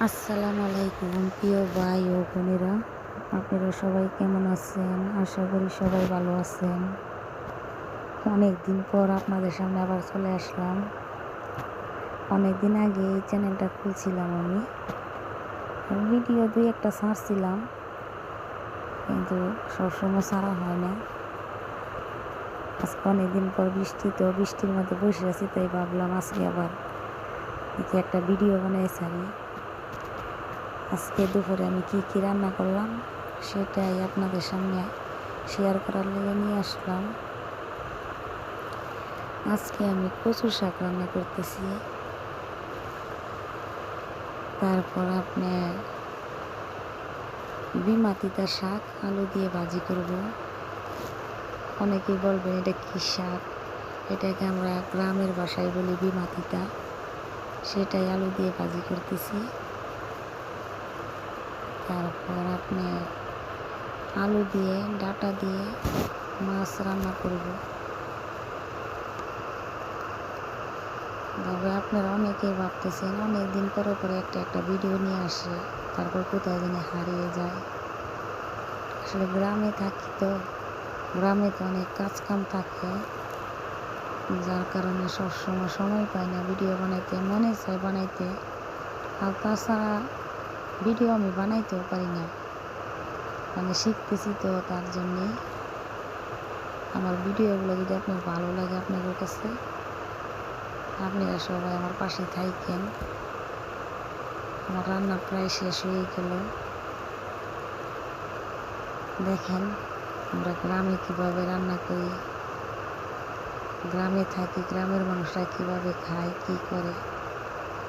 আসসালামু আলাইকুম প্রিয় ভাই ও বোনেরা, আপনারা সবাই কেমন আছেন? আশা করি সবাই ভালো আছেন। অনেক দিন পর আপনাদের সামনে আবার চলে আসলাম। অনেক দিন আগে এই চ্যানেলটা খুলছিলাম আমি, ভিডিও দুই একটা ছাড়ছিলাম, কিন্তু সবসময় ছাড়া হয় না। আজকে অনেকদিন পর বৃষ্টির মধ্যে বসে আছি, তাই ভাবলাম আজকে আবার দেখি একটা ভিডিও বানিয়ে ছাড়ি। আজকে দুপুরে আমি কি রান্না করলাম সেটাই আপনাদের সামনে শেয়ার করার লেগে নিয়ে আসলাম। আজকে আমি কচু শাক রান্না করতেছি। তারপর আপনার বিমাতিতা শাক আলু দিয়ে ভাজি করব। অনেকেই বলবেন এটা কি শাক, এটাকে আমরা গ্রামের ভাষায় বলি বিমাতিতা। সেটাই আলু দিয়ে ভাজি করতেছি। তারপর আপনার আলু দিয়ে ডাঁটা দিয়ে মাছ রান্না করব। তবে আপনারা অনেকেই ভাবতেছেন অনেক দিন পরে পরে একটা ভিডিও নিয়ে আসে, তারপর কোথায় যেন হারিয়ে যায়। আসলে গ্রামে থাকি তো, গ্রামে তো অনেক কাজকাম থাকে, যার কারণে সবসময় সময় পাই না ভিডিও বানাইতে। মনে চায় বানাইতে, আর তাছাড়া ভিডিও আমি বানাইতেও পারি না, মানে শিখতেছি তো, তার জন্যে। আমার ভিডিওগুলো যদি আপনার ভালো লাগে আপনাদের কাছে, আপনারা সবাই আমার পাশে থাকেন। আমার রান্না প্রায় শেষ হয়ে গেল। দেখেন আমরা গ্রামে কিভাবে রান্না করি, গ্রামে থাকি, গ্রামের মানুষরা কিভাবে খায় কি করে,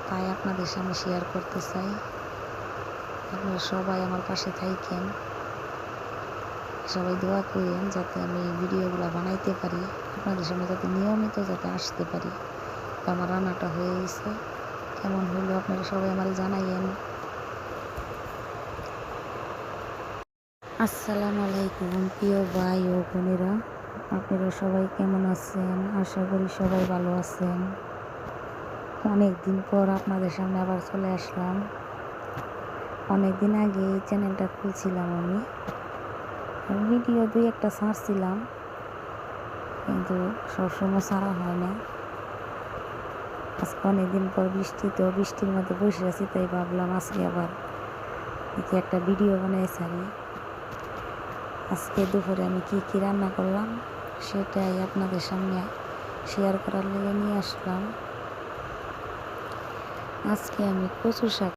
তাই আপনাদের সামনে শেয়ার করতে চাই। আপনারা সবাই আমার পাশে থাকেন, সবাই দোয়া করেন যাতে আমি এই ভিডিওগুলো বানাইতে পারি, আপনাদের সামনে যাতে নিয়মিত যাতে আসতে পারি। তো আমার রান্নাটা হয়ে গেছে, কেমন হইলো আপনারা সবাই আমার জানাইয়েন। আসসালামু আলাইকুম প্রিয় ভাই ও বোনেরা, আপনারা সবাই কেমন আছেন? আশা করি সবাই ভালো আছেন। অনেক দিন পর আপনাদের সামনে আবার চলে আসলাম। অনেক দিন আগে এই চ্যানেলটা খুলছিলাম আমি, ভিডিও দুই একটা ছাড়ছিলাম, কিন্তু সবসময় ছাড়া হয় না। আজকে অনেকদিন পর বৃষ্টির মধ্যে বসে আছি, তাই ভাবলাম আজকে আবার দেখি একটা ভিডিও বানিয়ে ছাড়ি। আজকে দুপুরে আমি কি রান্না করলাম সেটাই আপনাদের সামনে শেয়ার করার লেগে নিয়ে আসলাম। আজকে আমি কচু শাক